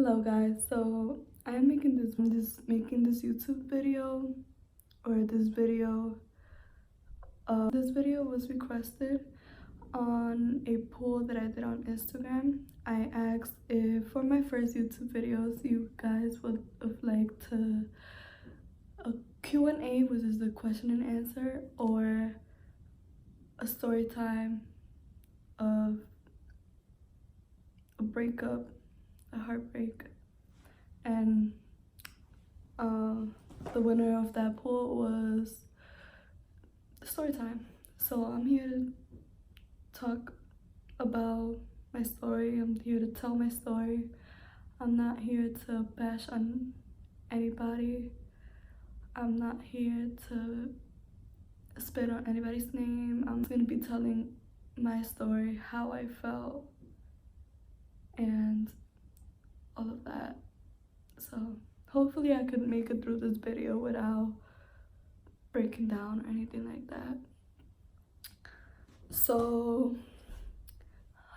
Hello guys, so I'm making this YouTube video, or this video was requested on a poll that I did on Instagram. I asked if for my first YouTube videos you guys would have liked to a Q&A, which is the question and answer, or a story time of a breakup, a heartbreak. And the winner of that poll was story time. So I'm here to talk about my story. I'm here to tell my story. I'm not here to bash on anybody. I'm not here to spit on anybody's name. I'm gonna be telling my story, how I felt, and all of that. So hopefully I could make it through this video without breaking down or anything like that. So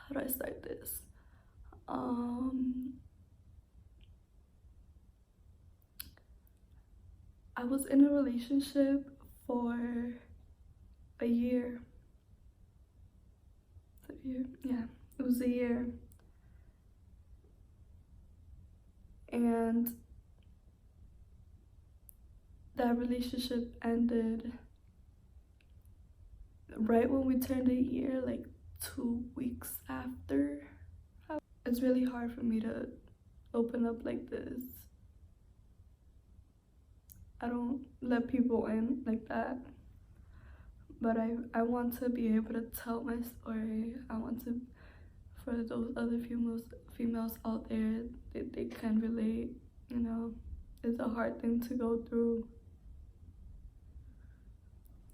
how do I start this? I was in a relationship for a year. Yeah, it was a year. And that relationship ended right when we turned a year, like 2 weeks after. It's really hard for me to open up like this. I don't let people in like that, but I want to be able to tell my story. I want to, for those other females out there, they can relate. You know, it's a hard thing to go through.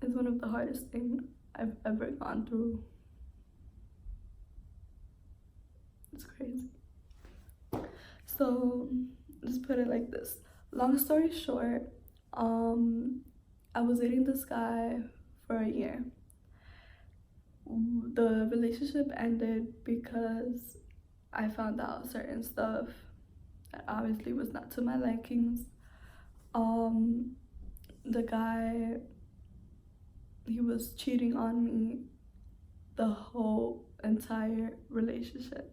It's one of the hardest things I've ever gone through. It's crazy. So let's put it like this. Long story short, I was dating this guy for a year. The relationship ended because I found out certain stuff that obviously was not to my likings. The guy, he was cheating on me the whole entire relationship.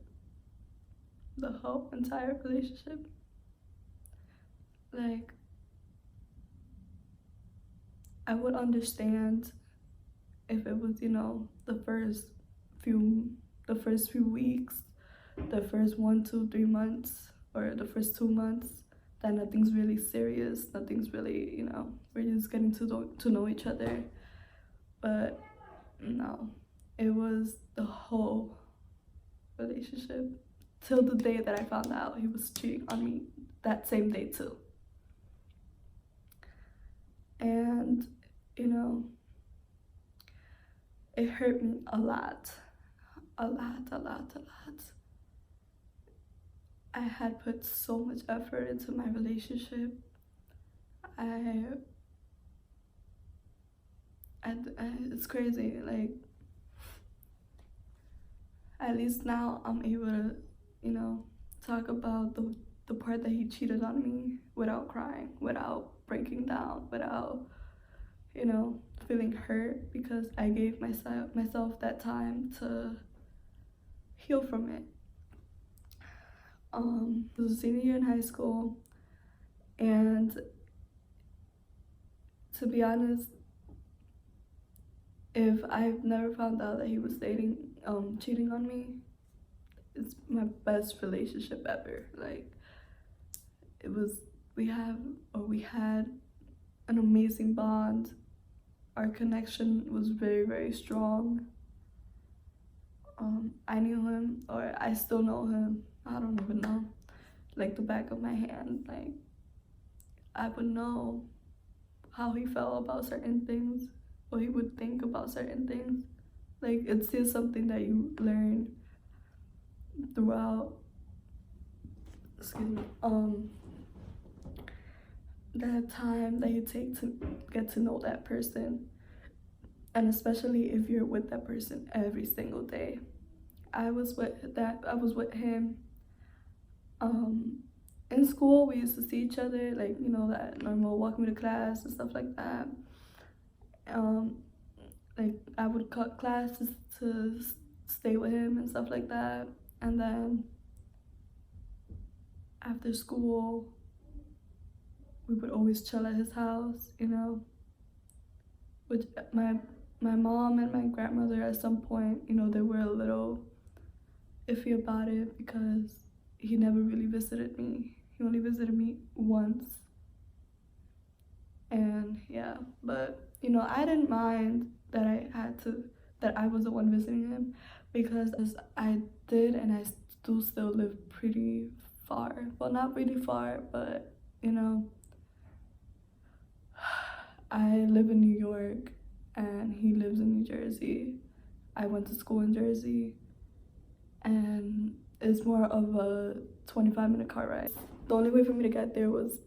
Like, I would understand if it was, you know, the first few weeks, the first 1, 2, 3 months, or the first 2 months, that nothing's really serious, nothing's really, you know, we're just getting to know each other. But no, it was the whole relationship till the day that I found out he was cheating on me that same day too. And, you know, it hurt me a lot. I had put so much effort into my relationship. It's crazy. Like, at least now I'm able to, you know, talk about the part that he cheated on me without crying, without breaking down, without, you know, feeling hurt, because I gave myself that time to heal from it. It was a senior year in high school, and to be honest, if I've never found out that he was cheating on me, it's my best relationship ever. Like, we had an amazing bond. Our connection was very, very strong. I knew him, or I still know him, I don't even know, like the back of my hand. Like, I would know how he felt about certain things, what he would think about certain things. Like, it's just something that you learn throughout, that time that you take to get to know that person. And especially if you're with that person every single day. I was with him Um, in school, we used to see each other, like, you know, that normal walk me to class and stuff like that. Um, like, I would cut classes to stay with him and stuff like that. And then after school, we would always chill at his house, you know, which my mom and my grandmother at some point, you know, they were a little iffy about it because he never really visited me. He only visited me once. And yeah, but you know, I didn't mind that that I was the one visiting him because I did and I do still live pretty far. Well, not really far, but you know, I live in New York and he lives in New Jersey. I went to school in Jersey and it's more of a 25-minute car ride. The only way for me to get there was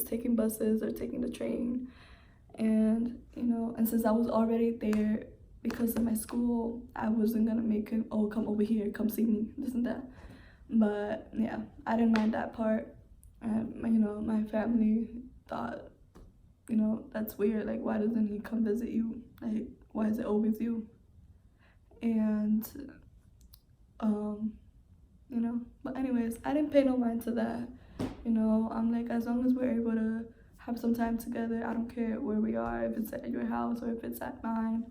taking buses or taking the train. And you know, and since I was already there because of my school, I wasn't gonna make him, oh, come over here, come see me, this and that. But yeah, I didn't mind that part. And you know, my family thought, you know, that's weird, like why doesn't he come visit you, like why is it always you? And you know, but anyways, I didn't pay no mind to that. You know, I'm like, as long as we're able to have some time together, I don't care where we are, if it's at your house or if it's at mine,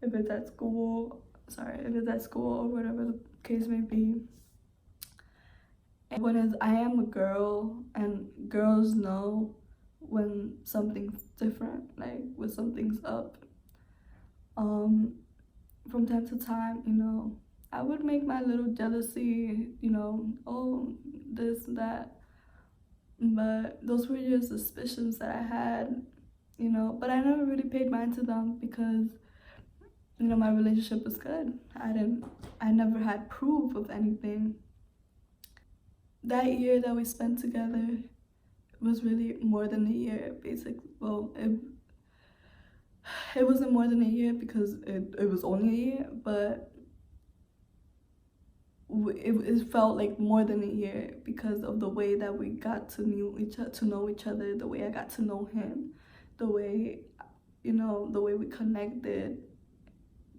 if it's at school, if it's at school or whatever the case may be. And I am a girl and girls know when something's different, like when something's up. From time to time, you know, I would make my little jealousy, you know, oh, this, that. But those were just suspicions that I had, you know, but I never really paid mind to them because, you know, my relationship was good. I never had proof of anything. That year that we spent together was really more than a year, basically. Well, it wasn't more than a year because it was only a year, but it felt like more than a year because of the way that we got to know each other, the way I got to know him, the way, you know, the way we connected.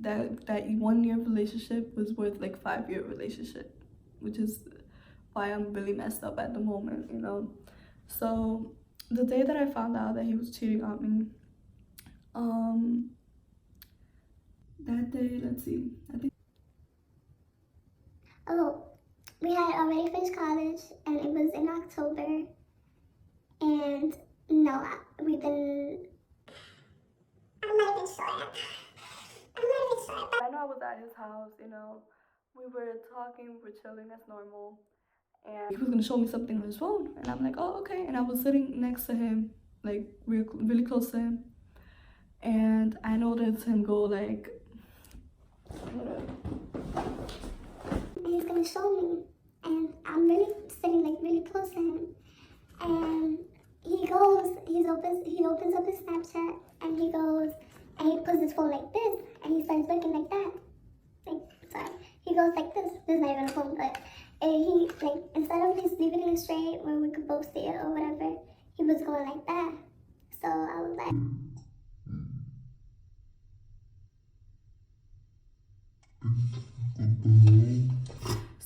That 1 year relationship was worth like 5 year relationship, which is why I'm really messed up at the moment, you know. So the day that I found out that he was cheating on me, um, that day, let's see, I think. Oh, we had already finished college and it was in October. And no, we didn't. I'm not even sure. I'm not even sure. I know I was at his house, you know. We were talking, we were chilling as normal. And he was gonna show me something on his phone. And I'm like, oh, okay. And I was sitting next to him, like really close to him. And I noticed him go like, He's gonna show me. And I'm really sitting like really close to him. And he opens up his Snapchat and he puts his phone like this and he starts looking like that. Like, sorry. He goes like this. This is not even a phone, but he, like, instead of just leaving it straight where we could both see it or whatever, he was going like that. So I was like,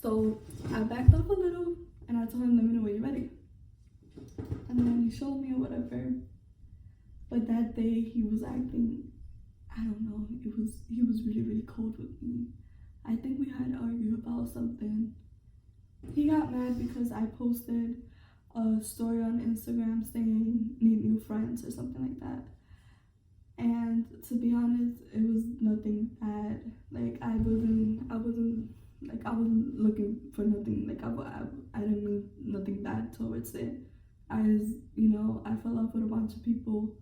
so I backed up a little and I told him, let me know when you're ready. And then he showed me or whatever. But that day he was acting, I don't know, he was really cold with me. I think we had argued about something. He got mad because I posted a story on Instagram saying need new friends or something like that. And to be honest, it was nothing bad. Like I wasn't looking for nothing. Like I didn't mean nothing bad towards it. I just, you know, I fell off with a bunch of people.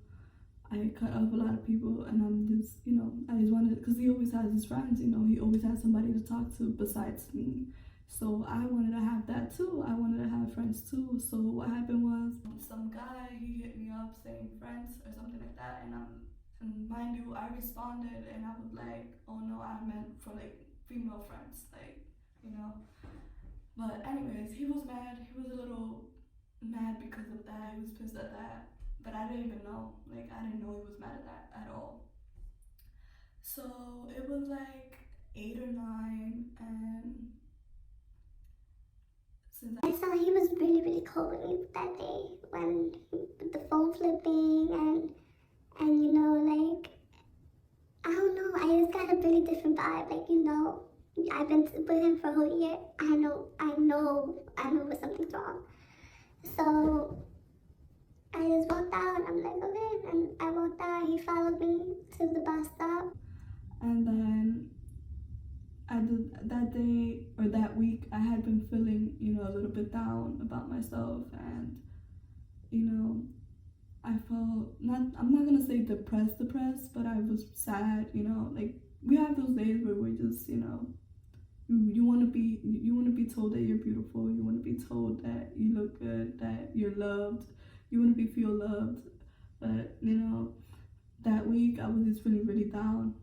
I cut off a lot of people, and I'm just, you know, I just wanted, because he always has his friends, you know, he always has somebody to talk to besides me. So I wanted to have that too. I wanted to have friends too. So what happened was some guy, he hit me up saying friends or something like that, and mind you, I responded and I was like, oh no, I meant for like female friends, like, you know. But anyways, he was mad. He was a little mad because of that. He was pissed at that. But I didn't even know. Like, I didn't know he was mad at that at all. So it was like 8 or 9, and since I saw he was really cold with me that day when with the phone flipping and you know like I don't know, I just got a really different vibe. Like, you know, I've been with him for a whole year. I know when something's wrong. So I just walked out and I'm like, okay. And I walked out, he followed me to the bus stop. and then I did that day or that week. I had been feeling, a little bit down about myself, and you know, I felt not. I'm not gonna say depressed, but I was sad. Like we have those days where we're just, you want to be told that you're beautiful. You want to be told that you look good, that you're loved. You want to feel loved. But that week I was just really down,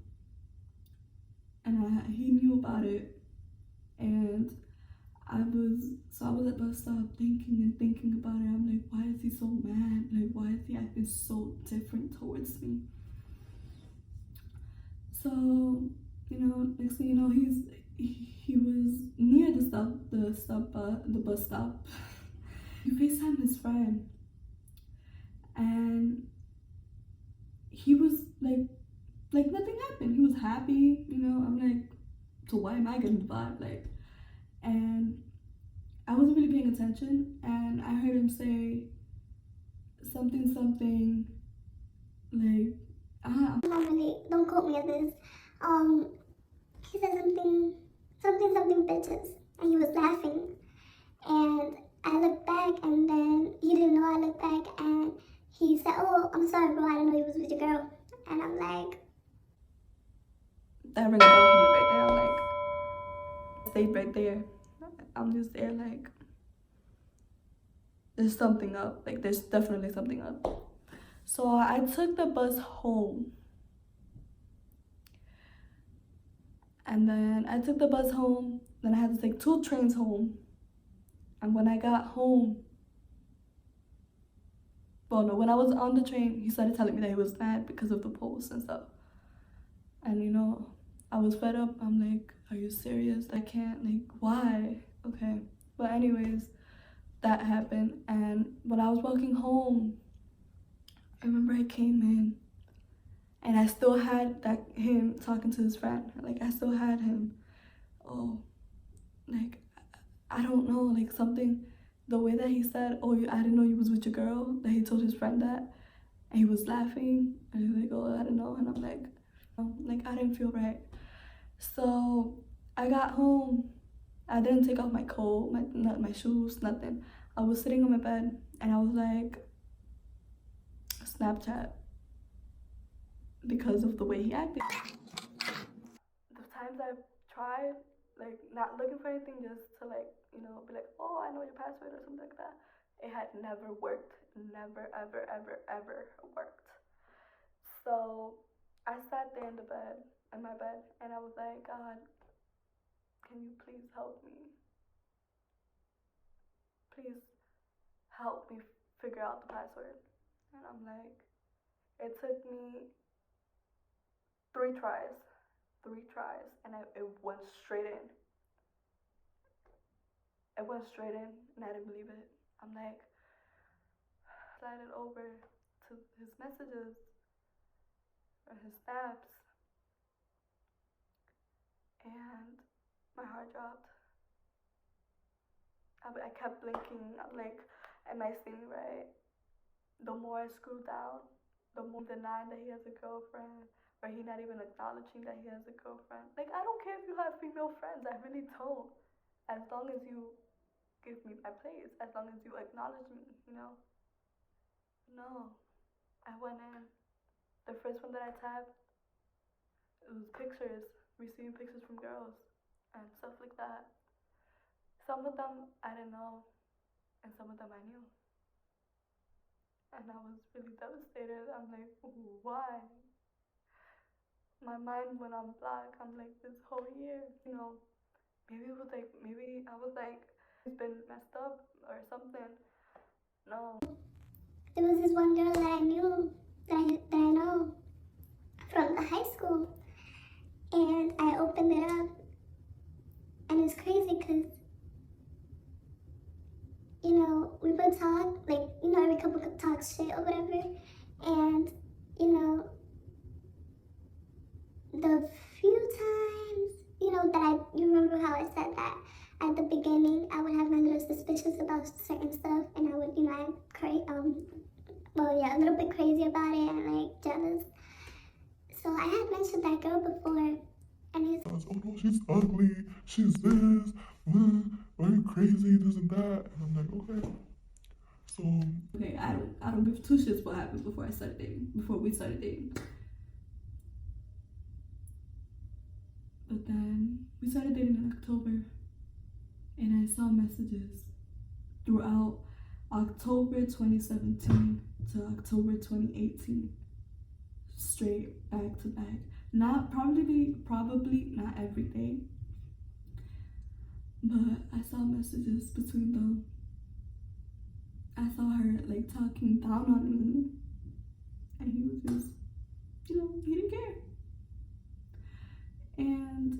and he knew about it, and I was at bus stop thinking and thinking about it. I'm like, why is he so mad? Like, why is he acting so different towards me? So, next thing you know, he was near the bus stop. He FaceTimed his friend, and he was like nothing happened. He was happy. I'm like, so why am I getting the vibe? Like, and I wasn't really paying attention, and I heard him say something like, Don't quote me on this. Um, he said something bitches, and he was laughing. And I looked back, and then he didn't know I looked back, and he said, "Oh, I'm sorry, bro. I didn't know he was with your girl." And I'm like, that ring a bell for me right there. I'm like, stayed right there. I'm just there like, there's something up. Like, there's definitely something up. So I took the bus home. And then I took the bus home. Then I had to take 2 trains home. And when I got home, well, no, when I was on the train, he started telling me that he was mad because of the post and stuff. And I was fed up. I'm like, are you serious? I can't, like, why? Okay. But anyways, that happened. And when I was walking home, I remember I came in and I still had him talking to his friend. Like, I still had him. Oh, like, I don't know, like something, the way that he said, oh, I didn't know you was with your girl, that he told his friend that, and he was laughing, and he's like, oh, I don't know, and I'm like, I didn't feel right. So I got home. I didn't take off my coat, my shoes, nothing. I was sitting on my bed, and I was like, Snapchat, because of the way he acted. The times I've tried, like, not looking for anything, just to, like, be like, oh, I know your password or something like that, it had never worked. Never, ever worked. So I sat there in my bed, and I was like, God, can you please help me? Please help me figure out the password. And I'm like, it took me 3 tries. 3 tries, and it went straight in. It went straight in, and I didn't believe it. I'm like, slide it over to his messages or his snaps, and my heart dropped. I kept blinking. I'm like, am I seeing right? The more I screw down, the more denying that he has a girlfriend, or he not even acknowledging that he has a girlfriend. Like, I don't care if you have female friends. I really don't. As long as you give me my place, as long as you acknowledge me. No. I went in. The first one that I tapped, it was pictures, receiving pictures from girls, and stuff like that. Some of them I didn't know, and some of them I knew. And I was really devastated. I'm like, why? My mind went on black. I'm like, this whole year, maybe it was like, maybe I was like been messed up or something. No. There was this one girl that I knew, that I know from the high school, and I opened it up, and it's crazy because, you know, we would talk, like, you know, every couple could talk shit or whatever, and, you know, the few times, you know, you remember how I said that at the beginning, I would have my little suspicions about certain stuff, and I would, you know, a little bit crazy about it and like jealous. So I had mentioned that girl before, and he's, oh no, she's ugly, she's this, are you crazy, this and that, and I'm like, okay. So okay, I don't give two shits what happened before we started dating. But then we started dating in October, and I saw messages throughout October 2017 to October 2018, straight back to back. Not probably not every day, but I saw messages between them. I saw her like talking down on me, and he was just, you know, he didn't care. And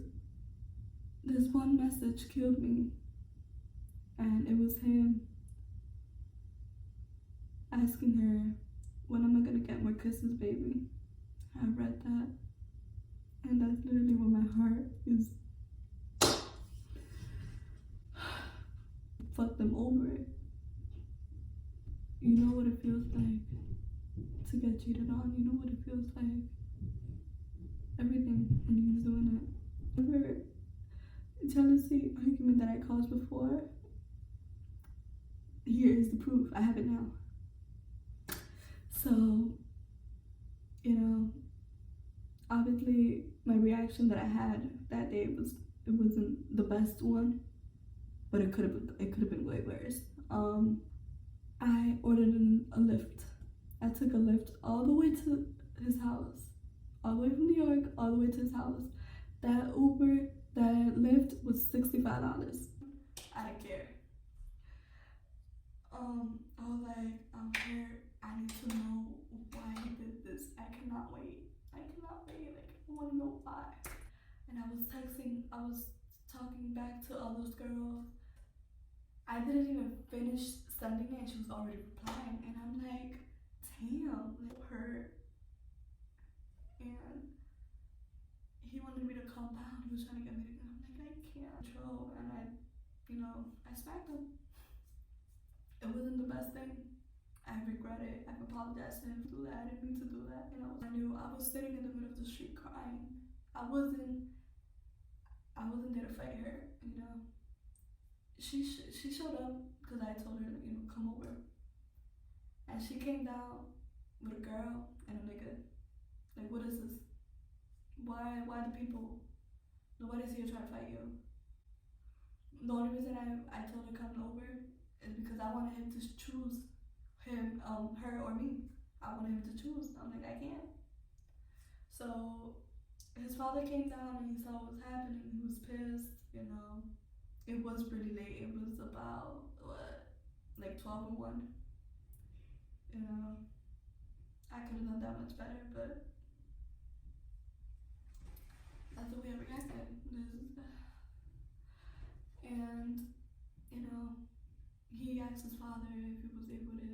this one message killed me, and it was him asking her, when am I gonna get more kisses, baby? I read that, and that's literally what my heart is. Fuck them over. You know what it feels like to get cheated on. You know what it feels like. Everything, and he's doing it. Remember jealousy argument that I caused before? Here is the proof. I have it now. So, you know, obviously my reaction that I had that day wasn't the best one, but it could have been way worse. I ordered a Lyft. I took a Lyft all the way to his house, all the way from New York, all the way to his house. That Lyft was $65. I didn't care. I was like, I'm here. I need to know why he did this. I cannot wait. Like, I want to know why. And I was talking back to all those girls. I didn't even finish sending it, and she was already replying. And I'm like, damn, like her. And he wanted me to calm down. He was trying to get me to. I'm like, I can't control. And I smacked him. It wasn't the best thing. I regret it. I've apologized to him for that. I didn't mean to do that. I knew I was sitting in the middle of the street crying. I wasn't there to fight her. She showed up because I told her, come over. And she came down with a girl and a nigga. Like, what is this? Why the people? Nobody's here trying to fight you. The only reason I told her come over is because I wanted him to choose her or me. I wanted him to choose. I'm like, I can't. So his father came down and he saw what was happening. He was pissed, It was pretty late. It was about, like 12 or 1. I could have done that much better, but that's the way I reacted. And, he asked his father if he was able to,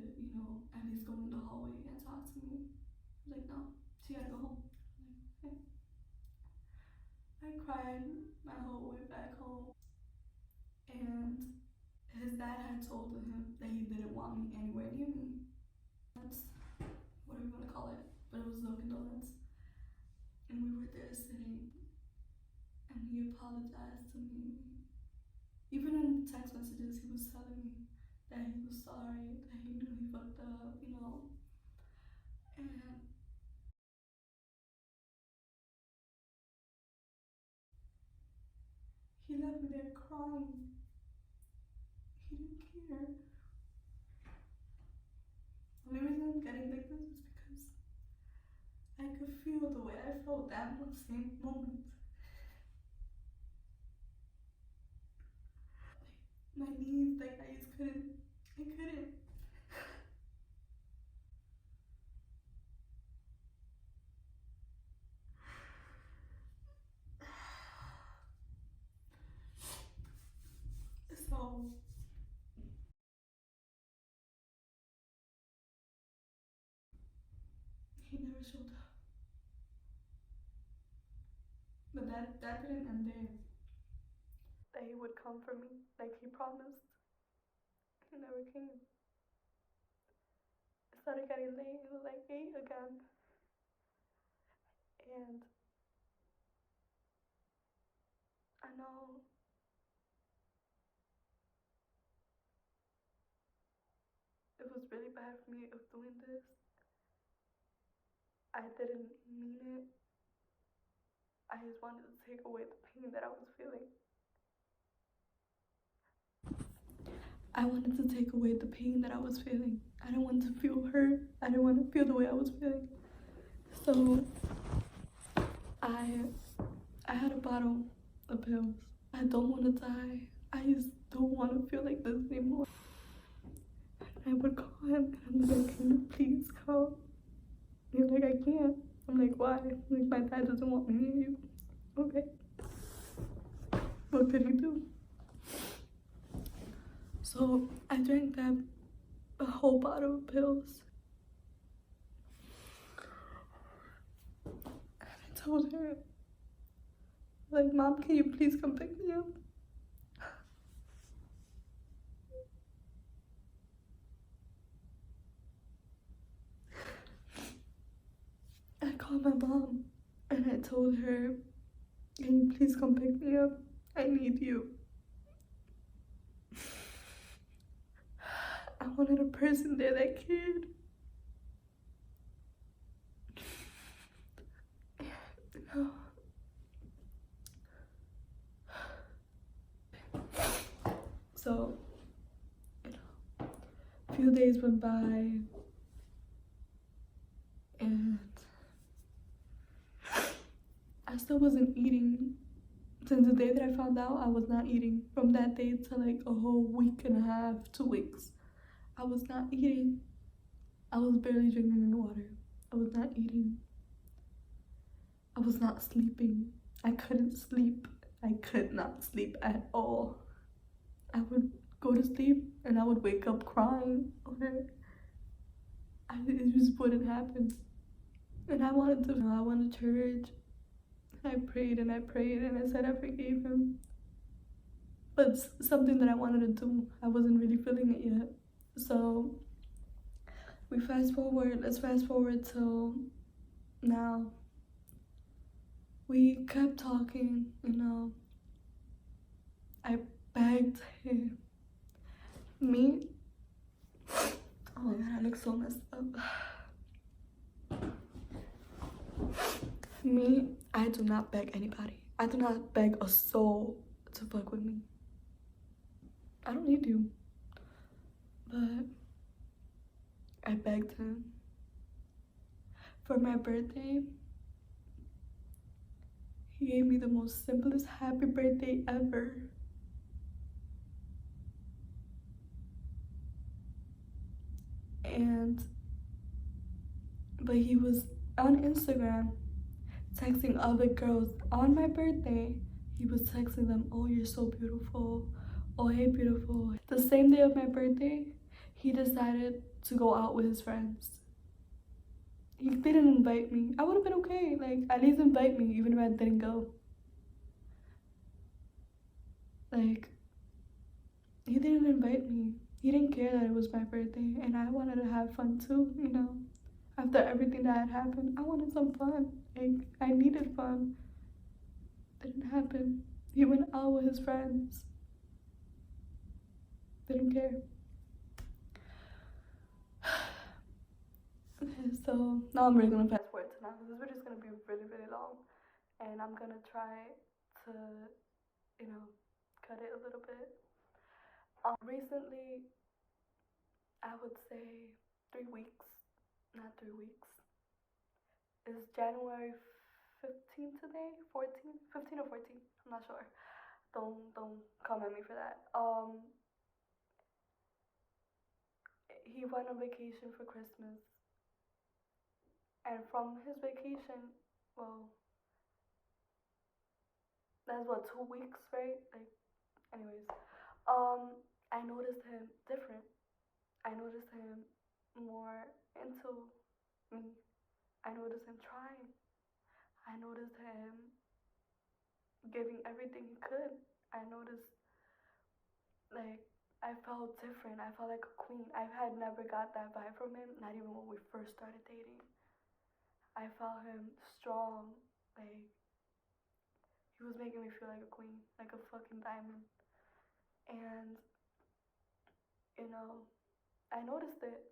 at least go in the hallway and talk to me. I was like, no, she gotta go home. Okay. I cried my whole way back home. And his dad had told him that he didn't want me anywhere near me. That's whatever you want to call it. But it was Dunkin' Donuts. And we were there sitting. And he apologized to me. Even in text messages, he was telling me that he was sorry, that he knew he fucked up, And he left me there crying. He didn't care. The only reason I'm getting like this is because I could feel the way I felt that same moment. my knees, like I just couldn't. I couldn't. So he never showed up. But that didn't end there. That he would come for me, like he promised. He never came. It started getting late. It was like 8 again. And I know it was really bad for me of doing this. I didn't mean it. I just wanted to take away the pain that I was feeling. I wanted to take away the pain that I was feeling. I didn't want to feel hurt. I didn't want to feel the way I was feeling. So I had a bottle of pills. I don't want to die. I just don't want to feel like this anymore. I would call him and I'm like, can you please come? He's like, I can't. I'm like, why? Like, my dad doesn't want me near you. Okay. What could he do? So I drank that a whole bottle of pills. And I told her, like, Mom, can you please come pick me up? I called my mom and I told her, can you please come pick me up? I need you. I wanted a person there that cared. No. So, a few days went by and I still wasn't eating. Since the day that I found out, I was not eating. From that day to like a whole week and a half, 2 weeks, I was not eating. I was barely drinking any water. I was not eating. I was not sleeping. I couldn't sleep. I could not sleep at all. I would go to sleep and I would wake up crying, or it just wouldn't happen. And I went to church. I prayed and I prayed and I said I forgave him. But it's something that I wanted to do. I wasn't really feeling it yet. So let's fast forward till now. We kept talking, I begged him. Me, oh my god, I look so messed up. Me, I do not beg anybody. I do not beg a soul to fuck with me. I don't need you. But I begged him. For my birthday, he gave me the most simplest happy birthday ever. But he was on Instagram texting other girls on my birthday. He was texting them, oh, you're so beautiful. Oh, hey, beautiful. The same day of my birthday, he decided to go out with his friends. He didn't invite me. I would have been okay. Like, at least invite me, even if I didn't go. Like, he didn't invite me. He didn't care that it was my birthday, and I wanted to have fun too, After everything that had happened, I wanted some fun. Like, I needed fun. Didn't happen. He went out with his friends. Didn't care. So now I'm really gonna fast forward to now. This video is gonna be really, really long, and I'm gonna try to, cut it a little bit. Recently, I would say 3 weeks, not 3 weeks. It's January 15th today, 14th, 15 or 14. I'm not sure. Don't come at me for that. he went on vacation for Christmas. And from his vacation, well, that's what, 2 weeks, right? Like, anyways, I noticed him different. I noticed him more into me. I noticed him trying. I noticed him giving everything he could. I noticed, like, I felt different. I felt like a queen. I had never got that vibe from him, not even when we first started dating. I felt him strong. Like, he was making me feel like a queen, like a fucking diamond. And, you know, I noticed it.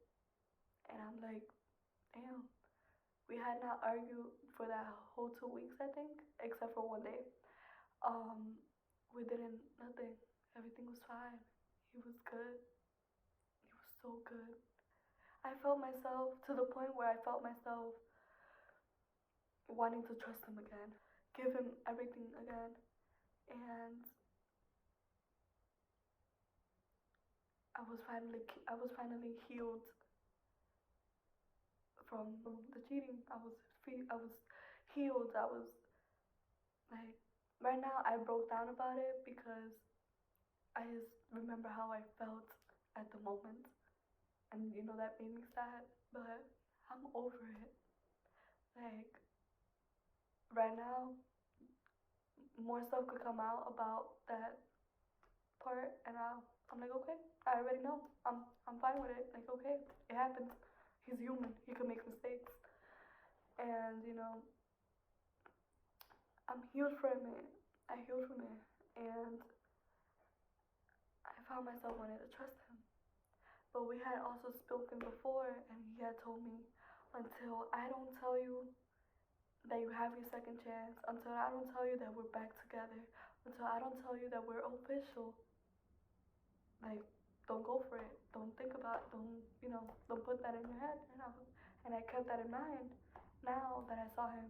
And I'm like, damn. We had not argued for that whole 2 weeks, I think, except for one day. We didn't, nothing. Everything was fine. He was good. He was so good. I felt myself to the point where I felt myself wanting to trust him again, give him everything again. And I was finally healed from the cheating. I was healed. I was like, right now I broke down about it because I just remember how I felt at the moment, and you know that made me sad. But I'm over it. Like, right now, more stuff could come out about that part, and I'm like, okay, I already know. I'm fine with it. Like, okay, it happens. He's human. He can make mistakes, and you know, I'm healed from it. I healed from it, and I found myself wanting to trust him. But we had also spoken before, and he had told me, until I don't tell you that you have your second chance, until I don't tell you that we're back together, until I don't tell you that we're official, like, don't go for it. Don't think about it. Don't put that in your head. And I kept that in mind now that I saw him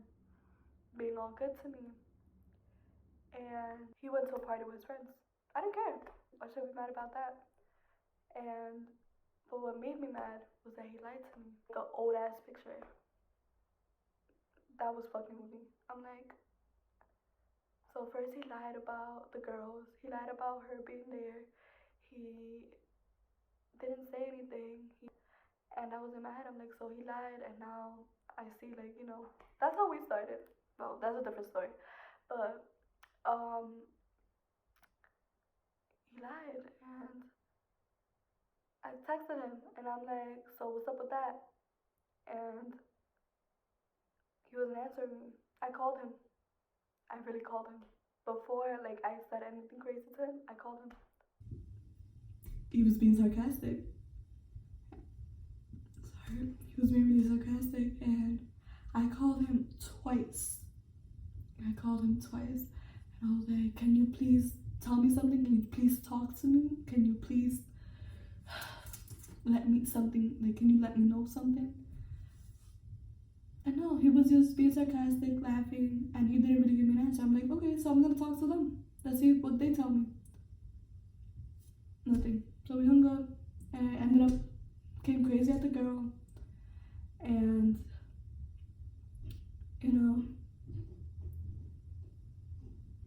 being all good to me. And he went to a party with his friends. I didn't care. I should be mad about that. And but what made me mad was that he lied to me. The old ass picture. That was fucking with me. I'm like, so first he lied about the girls. He lied about her being there. He didn't say anything. And I was in my head. I'm like, so he lied, and now I see, like, that's how we started. Well, that's a different story. But he lied, and I texted him, and I'm like, so what's up with that? And he wasn't answering me. I called him. I really called him. Before, like, I said anything crazy to him, I called him. He was being sarcastic. Sorry. He was being really sarcastic, and I called him twice. And I was like, can you please tell me something? Can you please talk to me? Can you please let me something, like, can you let me know something? And no, he was just being sarcastic, laughing, and he didn't really give me an answer. I'm like, okay, so I'm gonna talk to them. Let's see what they tell me. Nothing. So we hung up, and I ended up getting crazy at the girl. And,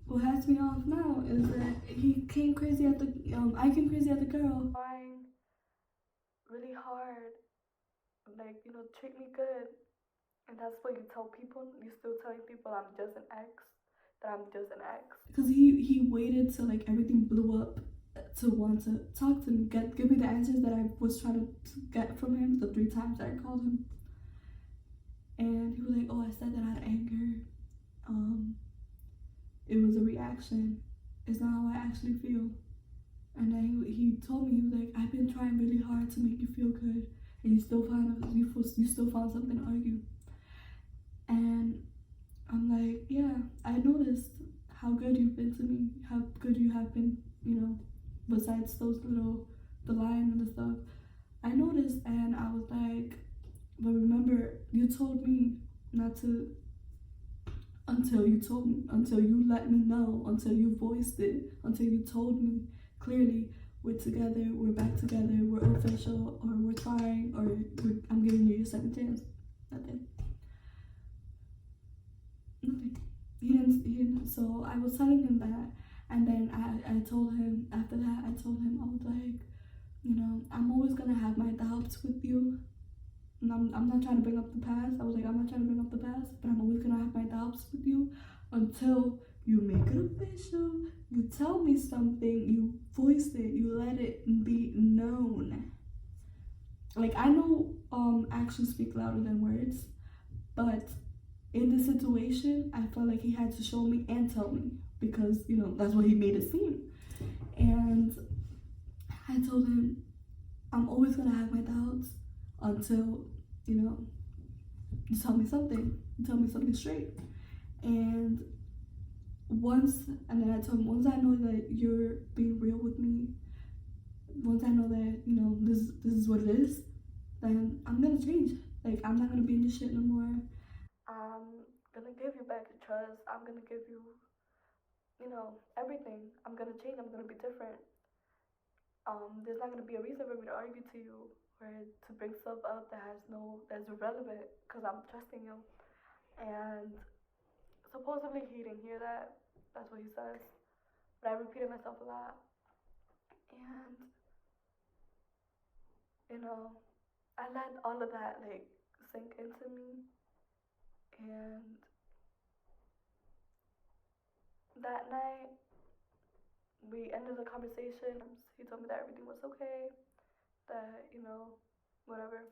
what has me off now is that he came crazy at the, I came crazy at the girl. Trying really hard, like, treat me good. And that's what you tell people. You're still telling people I'm just an ex, that I'm just an ex. Because he waited till, like, everything blew up to want to talk to me, give me the answers that I was trying to get from him the 3 times that I called him. And he was like, oh, I said that out of anger. It was a reaction. It's not how I actually feel. And then he told me, he was like, I've been trying really hard to make you feel good, and you still found something to argue. And I'm like, yeah, I noticed how good you've been to me, how good you have been, besides the lying and the stuff. I noticed, and I was like, but remember, you told me not to, until you let me know, until you voiced it, until you told me clearly we're together, we're back together, we're official, or we're trying, or I'm giving you your second chance. Nothing. Nothing. He didn't. So I was telling him that, and then I told him after that. I told him, I was like, I'm always gonna have my doubts with you. And I'm not trying to bring up the past. I was like, I'm not trying to bring up the past, but I'm always gonna have my doubts with you until you make it official. You tell me something, you voice it, you let it be known. Like, I know actions speak louder than words, but in this situation, I felt like he had to show me and tell me because, that's what he made it seem. And I told him, I'm always gonna have my doubts until, you tell me something. You tell me something straight. And then I told him, once I know that you're being real with me, once I know that, this is what it is, then I'm gonna change. Like, I'm not gonna be in this shit no more. I'm gonna give you back your trust. I'm gonna give you, everything. I'm gonna change. I'm gonna be different. There's not gonna be a reason for me to argue to you or to bring stuff up that's irrelevant because I'm trusting you. And supposedly he didn't hear that. That's what he says. But I repeated myself a lot. And, you know, I let all of that like sink into me. And that night we ended the conversation. He told me that everything was okay, that, whatever.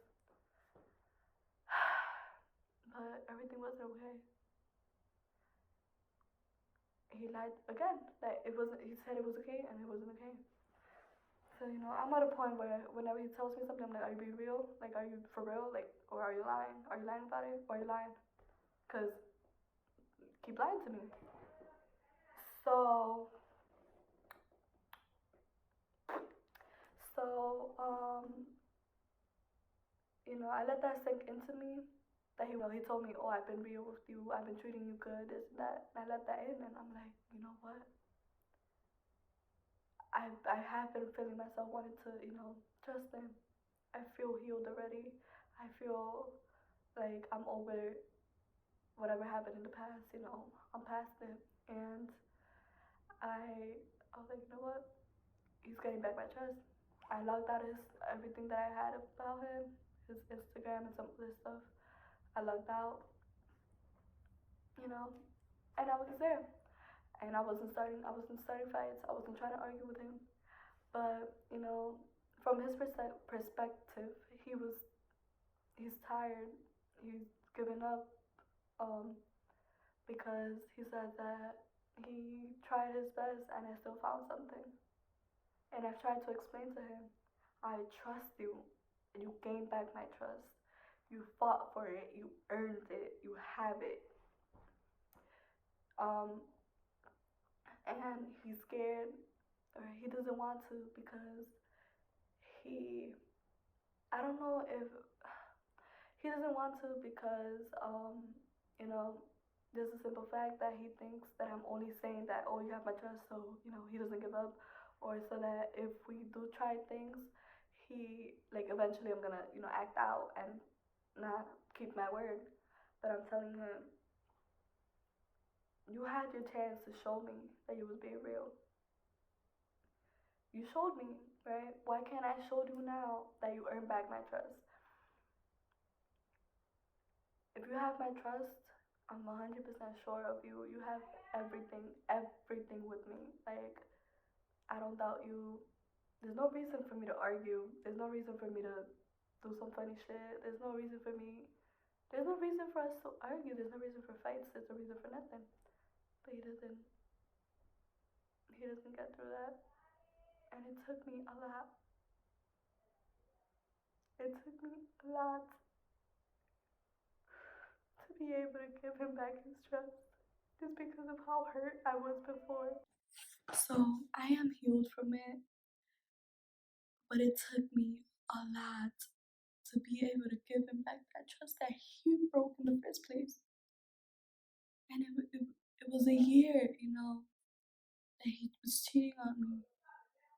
But everything wasn't okay. He lied again. That it wasn't. He said it was okay, and it wasn't okay. So I'm at a point where whenever he tells me something, I'm like, are you being real? Like, are you for real? Like, or are you lying? Are you lying about it? Or are you lying? Cause keep lying to me. So so I let that sink into me. That he told me, oh, I've been real with you. I've been treating you good. This and that. And I let that in, and I'm like, you know what? I have been feeling myself wanting to, trust him. I feel healed already. I feel like I'm over whatever happened in the past, I'm past it. And I was like, you know what? He's getting back my trust. I logged out everything that I had about him, his Instagram and some other stuff. I logged out, and I wasn't there. And I wasn't starting fights. I wasn't trying to argue with him. But, from his perspective, he's tired. He's given up. Um, because he said that he tried his best and I still found something. And I've tried to explain to him, I trust you. You gained back my trust. You fought for it. You earned it. You have it. Um, and he's scared or he doesn't want to because he, I don't know if he doesn't want to because, you know, there's a simple fact that he thinks that I'm only saying that, oh, you have my trust, so, he doesn't give up. Or so that if we do try things, like, eventually I'm gonna, act out and not keep my word. But I'm telling him, you had your chance to show me that you was being real. You showed me, right? Why can't I show you now that you earned back my trust? If you have my trust, I'm 100% sure of you. You have everything with me. Like, I don't doubt you. There's no reason for me to argue. There's no reason for me to do some funny shit. There's no reason for us to argue. There's no reason for fights. There's no reason for nothing. But he doesn't get through that. And it took me a lot. It took me a lot to be able to give him back his trust just because of how hurt I was before. So I am healed from it, but it took me a lot to be able to give him back that trust that he broke in the first place. And it was a year, that he was cheating on me.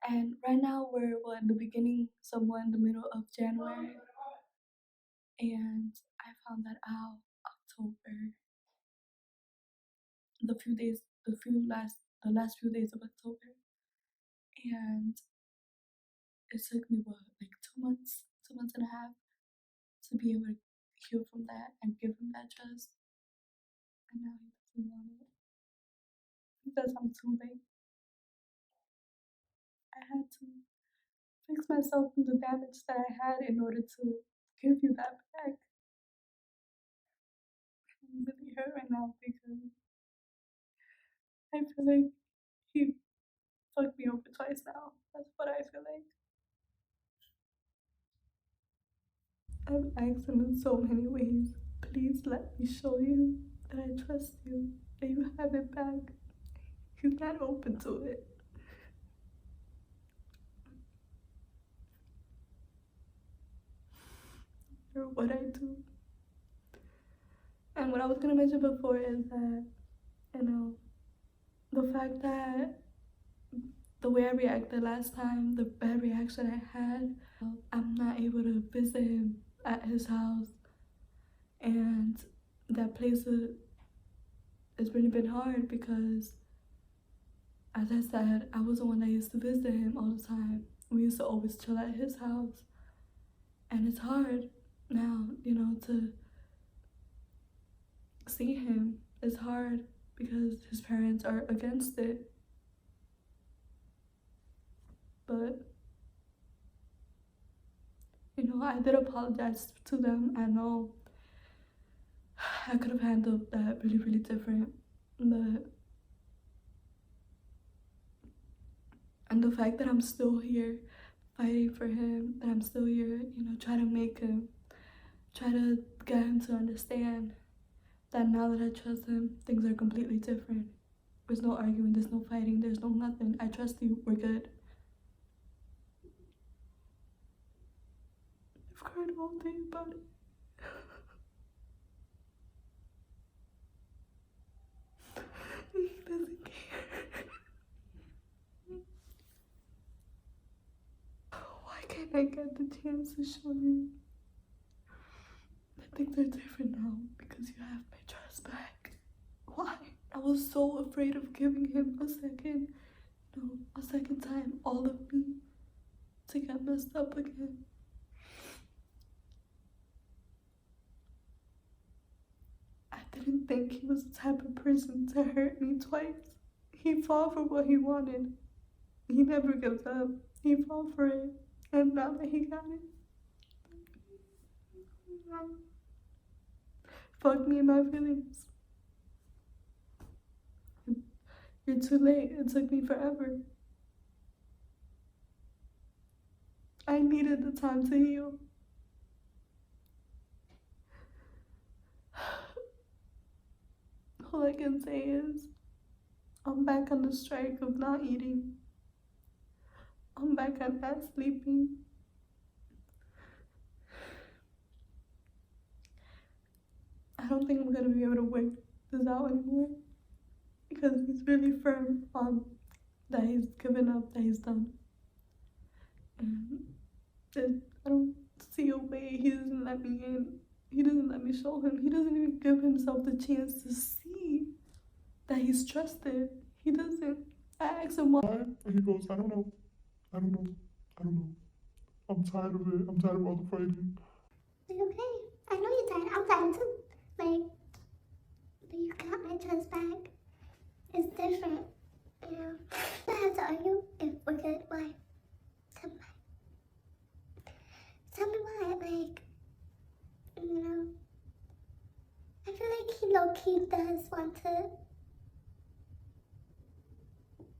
And right now we're in the beginning, somewhat in the middle of January, and I found that out October, the last few days of October, and it took me like 2 months and a half to be able to heal from that and give him that trust, and now he doesn't want it because I'm too late. I had to fix myself from the damage that I had in order to give you that back. I'm really hurt right now because I feel like he fucked me over twice now. That's what I feel like. I've asked him in so many ways, please let me show you that I trust you, that you have it back. He's not open to it. Or what I do. And what I was gonna mention before is that, you know, the fact that the way I reacted last time, the bad reaction I had, I'm not able to visit him at his house. And that place has really been hard because, as I said, I was the one that used to visit him all the time. We used to always chill at his house. And it's hard now, to see him. It's hard because his parents are against it. But, I did apologize to them. I know I could have handled that really, really different. But, and the fact that I'm still here fighting for him, that I'm still here, trying to get him to understand that now that I trust him, things are completely different. There's no arguing, there's no fighting, there's no nothing. I trust you, we're good. I've cried all day about it. He doesn't care. Why can't I get the chance to show you that things are different now because you have my trust back? Why? I was so afraid of giving him a second time, all of me, to get messed up again. I didn't think he was the type of person to hurt me twice. He fought for what he wanted. He never gives up. He fought for it. And now that he got it, fuck me in my feelings. You're too late. It took me forever. I needed the time to heal. All I can say is, I'm back on the strike of not eating. I'm back on not sleeping. I don't think I'm gonna be able to work this out anymore because he's really firm on that he's given up, that he's done. And I don't see a way. He doesn't let me in. He doesn't let me show him. He doesn't even give himself the chance to see that he's trusted. He doesn't. I asked him why. And he goes, I don't know. I don't know. I don't know. I'm tired of it. I'm tired of all the fighting. Like, okay, I know you're tired. I'm tired too. Like, but you got my trust back. It's different, you know. I have to argue if we're good. Why? Tell me why. Tell me why. Like, you know, I feel like he low-key does want to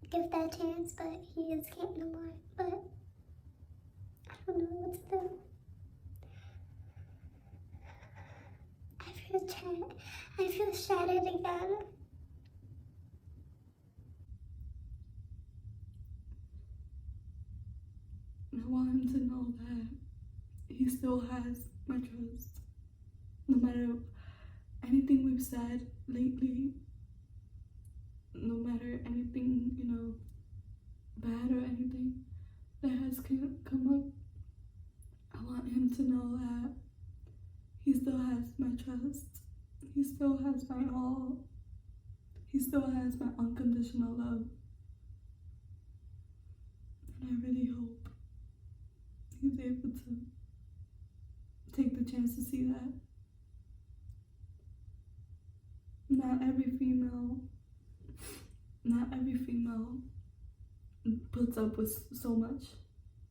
give that chance, but he just can't no more. But I don't know what to do. I feel shattered again. I want him to know that he still has my trust. No matter anything we've said lately, no matter anything, bad or anything, that has come up, I want him to know that he still has my trust. He still has my all. He still has my unconditional love. And I really hope he's able to take the chance to see that. Not every female puts up with so much.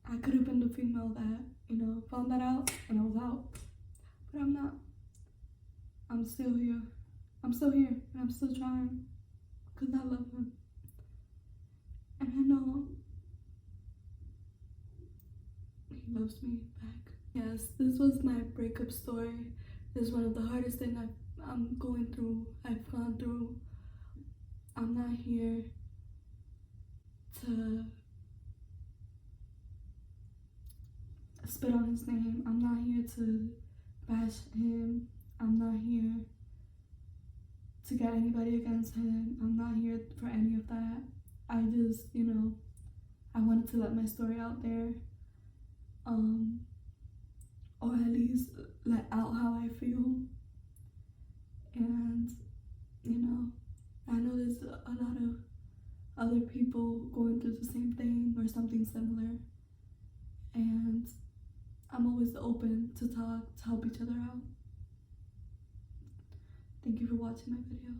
I could have been the female that, found that out and I was out. But I'm not. I'm still here. I'm still here and I'm still trying because I love him. And I know he loves me back. Yes, this was my breakup story. This is one of the hardest things I've gone through. I'm not here to spit on his name. I'm not here to bash him. I'm not here to get anybody against him. I'm not here for any of that. I just, I wanted to let my story out there. Or at least let out how I feel. And, I know there's a lot of other people going through the same thing or something similar. And I'm always open to talk, to help each other out. Thank you for watching my video.